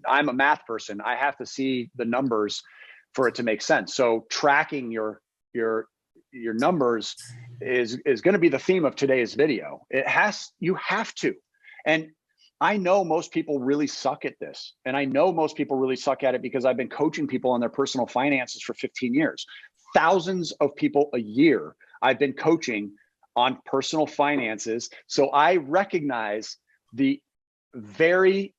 I'm a math person. I have to see the numbers for it to make sense. So tracking your numbers is going to be the theme of today's video. You have to. And I know most people really suck at this. And I know most people really suck at it because I've been coaching people on their personal finances for 15 years. Thousands of people a year I've been coaching on personal finances. So I recognize the very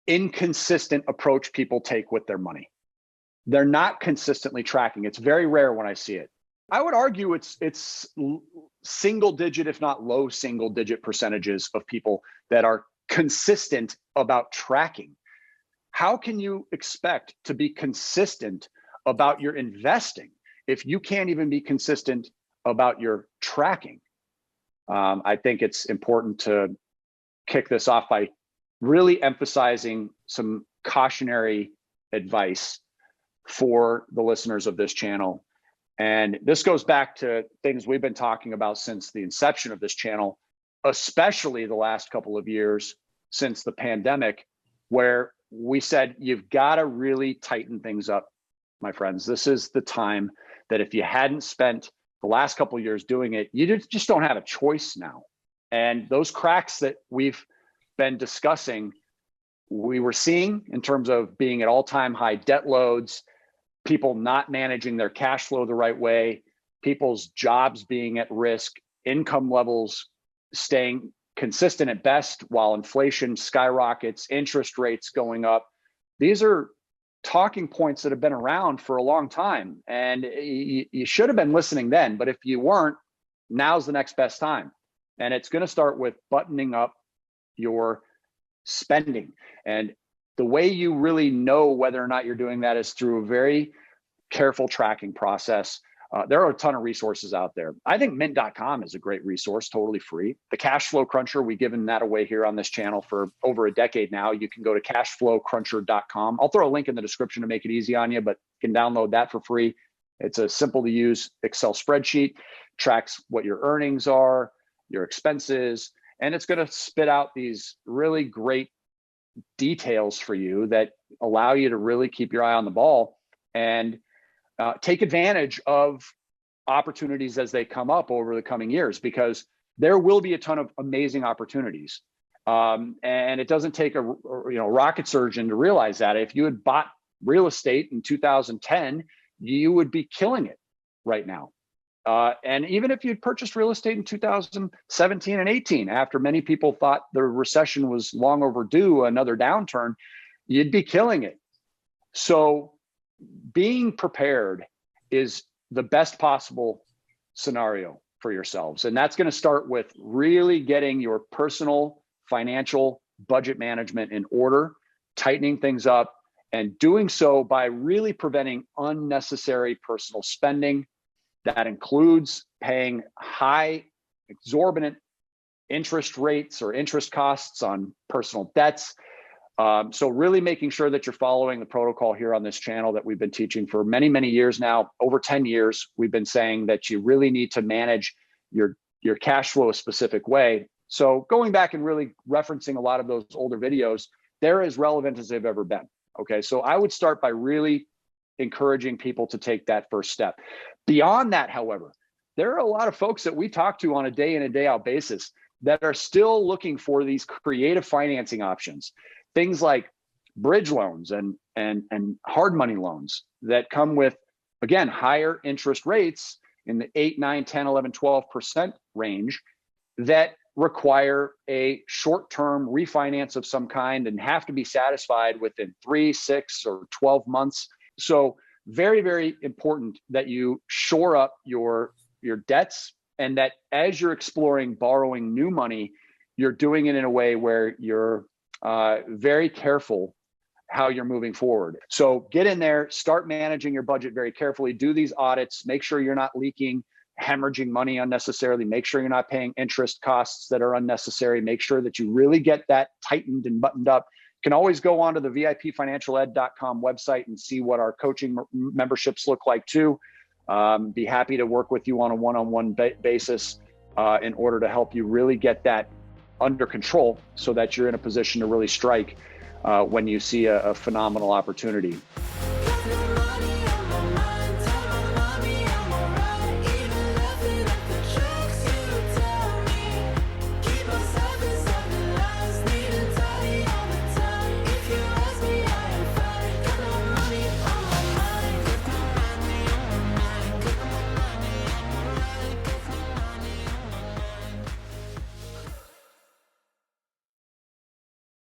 inconsistent approach people take with their money. They're not consistently tracking. It's very rare when I see it. I would argue it's single digit, if not low single digit percentages of people that are consistent about tracking. How can you expect to be consistent about your investing if you can't even be consistent about your tracking? I think it's important to kick this off by really emphasizing some cautionary advice for the listeners of this channel. And this goes back to things we've been talking about since the inception of this channel, especially the last couple of years since the pandemic, where we said, you've got to really tighten things up, my friends. This is the time that if you hadn't spent the last couple of years doing it, you just don't have a choice now. And those cracks that we've been discussing, we were seeing in terms of being at all-time high debt loads, people not managing their cash flow the right way, people's jobs being at risk, income levels staying consistent at best while inflation skyrockets, interest rates going up. These are talking points that have been around for a long time. And you should have been listening then, but if you weren't, now's the next best time. And it's going to start with buttoning up your spending. And the way you really know whether or not you're doing that is through a very careful tracking process. There are a ton of resources out there. I think mint.com is a great resource, totally free. The Cashflow Cruncher, we've given that away here on this channel for over a decade now. You can go to cashflowcruncher.com. I'll throw a link in the description to make it easy on you, but you can download that for free. It's a simple to use Excel spreadsheet, tracks what your earnings are, your expenses, and it's going to spit out these really great details for you that allow you to really keep your eye on the ball and take advantage of opportunities as they come up over the coming years, because there will be a ton of amazing opportunities. And it doesn't take a rocket surgeon to realize that. If you had bought real estate in 2010, you would be killing it right now. And even if you'd purchased real estate in 2017 and 18, after many people thought the recession was long overdue, another downturn, you'd be killing it. So being prepared is the best possible scenario for yourselves. And that's going to start with really getting your personal financial budget management in order, tightening things up, and doing so by really preventing unnecessary personal spending. That includes paying high, exorbitant interest rates or interest costs on personal debts. So really making sure that you're following the protocol here on this channel that we've been teaching for many, many years now. Over 10 years, we've been saying that you really need to manage your cash flow a specific way. So going back and really referencing a lot of those older videos, they're as relevant as they've ever been. Okay, so I would start by really encouraging people to take that first step. Beyond that, however, there are a lot of folks that we talk to on a day in and day out basis that are still looking for these creative financing options. Things like bridge loans and hard money loans that come with, again, higher interest rates in the 8, 9, 10, 11, 12% range that require a short-term refinance of some kind and have to be satisfied within 3, 6, or 12 months. So very, very important that you shore up your debts, and that as you're exploring borrowing new money, you're doing it in a way where you're very careful how you're moving forward. So get in there, start managing your budget very carefully, do these audits, make sure you're not leaking, hemorrhaging money unnecessarily, make sure you're not paying interest costs that are unnecessary, make sure that you really get that tightened and buttoned up. You can always go onto the VIPfinancialed.com website and see what our coaching memberships look like too. Be happy to work with you on a one-on-one basis in order to help you really get that under control so that you're in a position to really strike when you see a phenomenal opportunity.